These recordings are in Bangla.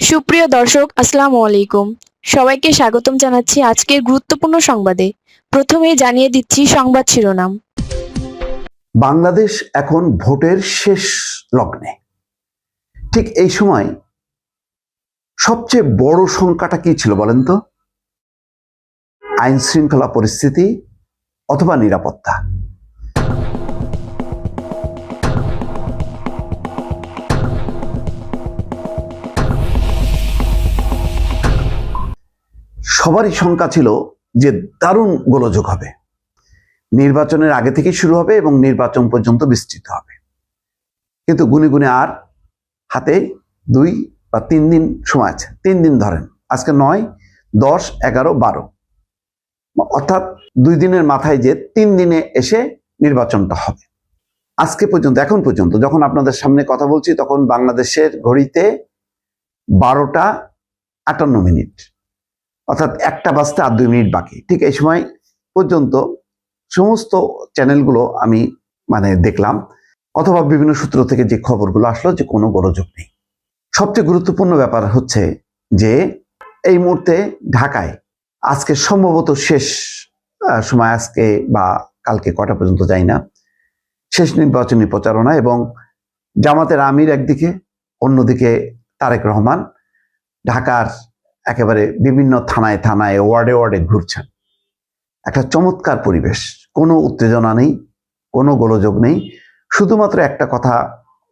সুপ্রিয় দর্শক, আসসালামু আলাইকুম। সবাইকে স্বাগতম জানাচ্ছি আজকের গুরুত্বপূর্ণ সংবাদে। প্রথমেই জানিয়ে দিচ্ছি সংবাদ শিরোনাম। বাংলাদেশ এখন ভোটের শেষ লগ্নে। ঠিক এই সময় সবচেয়ে বড় শঙ্কাটা কি ছিল বলেন তো? আইন শৃঙ্খলা পরিস্থিতি অথবা নিরাপত্তা। সবারই শঙ্কা ছিল যে দারুণ গোলযোগ হবে, নির্বাচনের আগে থেকেই শুরু হবে এবং নির্বাচন পর্যন্ত বিস্তৃত হবে। কিন্তু গুনে গুনে আর হাতে 2 বা 3 দিন সময় আছে। 3 দিন ধরেন, আজকে 9, 10, 11, 12, অর্থাৎ 2 দিনের মাথায় যে 3 দিনে এসে নির্বাচনটা হবে। আজকে পর্যন্ত, এখন পর্যন্ত যখন আপনাদের সামনে কথা বলছি তখন বাংলাদেশের ঘড়িতে 12টা 58 মিনিট, অর্থাৎ 1টা বাজতে আর 2 মিনিট বাকি। ঠিক এই সময় পর্যন্ত সমস্ত চ্যানেলগুলো আমি দেখলাম, অথবা বিভিন্ন সূত্র থেকে যে খবরগুলো আসলো যে কোনো গোলযোগ নেই। সবচেয়ে গুরুত্বপূর্ণ ব্যাপার হচ্ছে যে এই মুহূর্তে ঢাকায় আজকে সম্ভবত শেষ সময়, আজকে বা কালকে কটা পর্যন্ত যাই না, শেষ নির্বাচনী প্রচারণা, এবং জামাতের আমির একদিকে, অন্যদিকে তারেক রহমান ঢাকার একেবারে বিভিন্ন থানায় থানায়, ওয়ার্ডে ওয়ার্ডে ঘুরছেন। একটা চমৎকার পরিবেশ, কোনো উত্তেজনা নেই, কোনো গোলযোগ নেই। শুধুমাত্র একটা কথা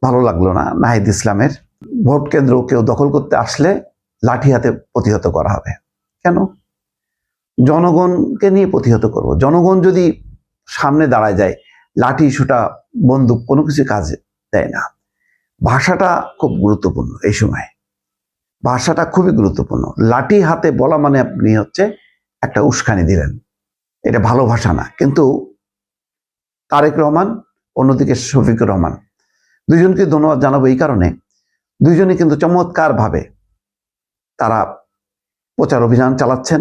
ভালো লাগলো না নাহিদ ইসলামের, ভোট কেন্দ্র কেউ দখল করতে আসলে লাঠি হাতে প্রতিহত করা হবে। কেন? জনগণকে নিয়ে প্রতিহত করব। জনগণ যদি সামনে দাঁড়ায় যায়, লাঠি সোটা বন্দুক কোনো কিছু কাজে দেয় না। ভাষাটা খুব গুরুত্বপূর্ণ এই সময়, ভাষাটা খুবই গুরুত্বপূর্ণ। লাঠি হাতে বলা মানে আপনি একটা উস্কানি দিলেন, এটা ভালো ভাষা না। কিন্তু তারেক রহমান, অন্যদিকে শফিকুর রহমান, দুইজনকে ধন্যবাদ জানাবো এই কারণে, দুইজনে কিন্তু চমৎকার ভাবে তারা প্রচার অভিযান চালাচ্ছেন।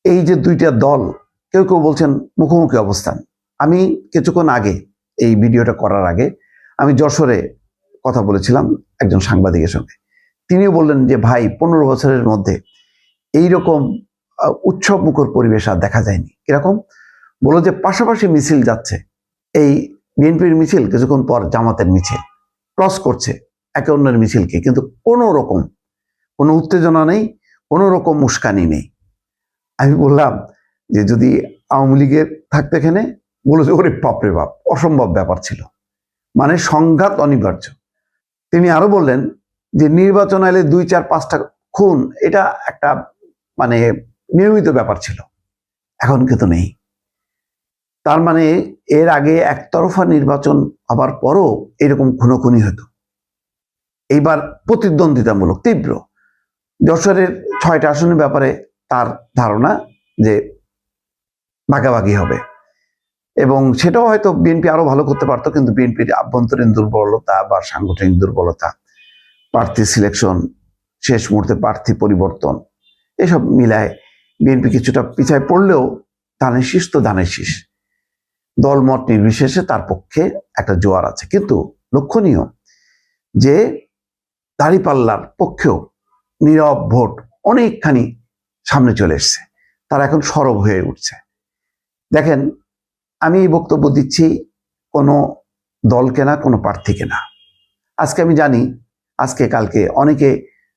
এই যে দুইটা দল, কেউ কেউ বলছেন মুখোমুখি অবস্থান। আমি কিছুক্ষণ আগে, এই ভিডিওটা করার আগে, আমি যশোরে কথা বলেছিলাম একজন সাংবাদিকের সঙ্গে। তিনিও বললেন যে ভাই, 15 বছরের মধ্যে এইরকম উৎসব মুখর পরিবেশ আর দেখা যায়নি। কিরকম? বললো যে পাশাপাশি মিছিল যাচ্ছে, এই বিএনপির মিছিল, কিছুক্ষণ পর জামাতের মিছিল ক্রস করছে একে অন্যের মিছিলকে, কিন্তু কোনো উত্তেজনা নেই, কোনো রকম উস্কানি নেই। আমি বললাম যে যদি আওয়ামী লীগের থাকতে এখানে, বলে যে ওরে বাপরে বাপ, অসম্ভব ব্যাপার ছিল, সংঘাত অনিবার্য। তিনি আরো বললেন যে নির্বাচন এলে 2, 4, 5টা খুন, এটা একটা নিয়মিত ব্যাপার ছিল, এখন কিন্তু নেই। তার এর আগে একতরফা নির্বাচন হবার পরও এরকম খুনোখুনি হতো, এইবার প্রতিদ্বন্দ্বিতামূলক তীব্র। যশোরের 6টা আসনের ব্যাপারে তার ধারণা যে ভাগাভাগি হবে, এবং সেটাও হয়তো বিএনপি আরো ভালো করতে পারতো, কিন্তু বিএনপির আভ্যন্তরীণ দুর্বলতা বা সাংগঠনিক দুর্বলতা, প্রার্থী সিলেকশন, শেষ মুহূর্তে প্রার্থী পরিবর্তন, এসব মিলায় বিএনপি কিছুটা পিছায় পড়লেও ধানের শীষ তো ধানের শীষ, দলমত নির্বিশেষে তার পক্ষে একটা জোয়ার আছে। কিন্তু লক্ষণীয় যে দাঁড়িপাল্লার পক্ষেও নীরব ভোট অনেকখানি সামনে চলে এসছে, তারা এখন সরব হয়ে উঠছে। দেখেন, আমি বক্তব্য দিচ্ছি কোনো দলকে না, কোনো প্রার্থীকে না। আজকে আমি জানি, আজকে কালকে অনেকে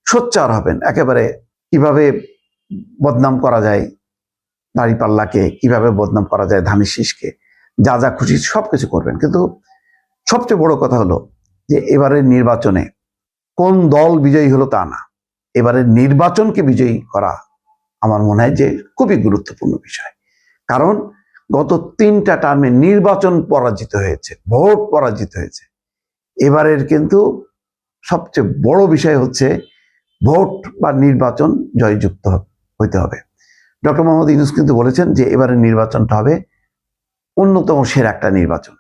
সোচ্চার হবেন, একেবারে কিভাবে বদনাম করা যায় দাঁড়িপাল্লাকে, কিভাবে বদনাম করা যায় ধানের শীষকে, যা যা খুশি সবকিছু করবেন। কিন্তু সবচেয়ে বড় কথা হলো যে এবারের নির্বাচনে কোন দল বিজয়ী হলো তা না, এবারের নির্বাচনকে বিজয়ী করা আমার মনে হয় যে খুবই গুরুত্বপূর্ণ বিষয়। কারণ গত 3টা টার্মে নির্বাচন পরাজিত হয়েছে, ভোট পরাজিত হয়েছে। এবারের কিন্তু সবচেয়ে বড় বিষয় হচ্ছে ভোট বা নির্বাচন জয়যুক্ত হইতে হবে। ডক্টর মোহাম্মদ ইউনূস কিন্তু বলেছেন যে এবারের নির্বাচনটা হবে অন্যতম সেরা একটা নির্বাচন।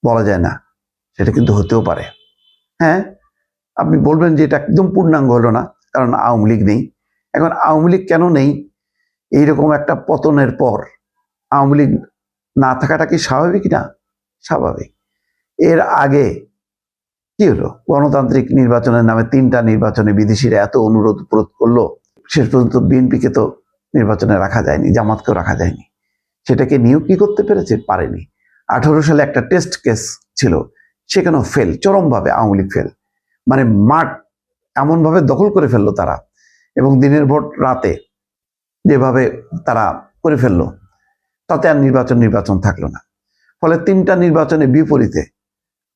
বলা যায় না, সেটা কিন্তু হতেও পারে। হ্যাঁ, আপনি বলবেন যে এটা একদম পূর্ণাঙ্গ হলো না, কারণ আওয়ামী লীগ নেই। এখন আওয়ামী লীগ কেন নেই? এইরকম একটা পতনের পর আওয়ামী লীগ না থাকাটা কি স্বাভাবিক না? স্বাভাবিক। এর আগে কি হলো? গণতান্ত্রিক নির্বাচনের নামে 3টা নির্বাচনে বিদেশিরা এত অনুরোধ করলো, শেষ পর্যন্ত বিএনপিকে তো নির্বাচনে রাখা যায়নি, জামাতকেও রাখা যায়নি। সেটাকে নিয়েও কি করতে পেরেছে? পারেনি। 18 সালে একটা টেস্ট কেস ছিল, সেখানেও ফেল, চরমভাবে আওয়ামী লীগ ফেল। মানে মাঠ এমনভাবে দখল করে ফেললো তারা, এবং দিনের ভোট রাতে যেভাবে তারা করে ফেললো, তাতে আর নির্বাচন থাকলো না। ফলে 3টা নির্বাচনে বিপরীতে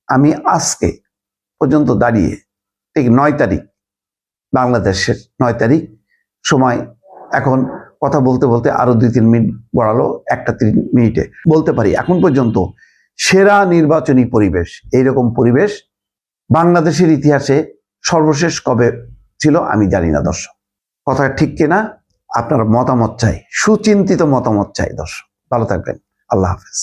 আমি আজকে পর্যন্ত দাঁড়িয়ে, ঠিক 9 তারিখ, বাংলাদেশের 9 তারিখ সময়, এখন কথা বলতে বলতে আরো 2-3 মিনিট বাড়ালো, 1:03 মিনিটে বলতে পারি এখন পর্যন্ত সেরা নির্বাচনী পরিবেশ। এইরকম পরিবেশ বাংলাদেশের ইতিহাসে সর্বশেষ কবে ছিল আমি জানি না দর্শক। কথা ঠিক কিনা আপনার মতামত চাই, সুচিন্তিত মতামত চাই দর্শক। ভালো থাকবেন, আল্লাহ হাফেজ।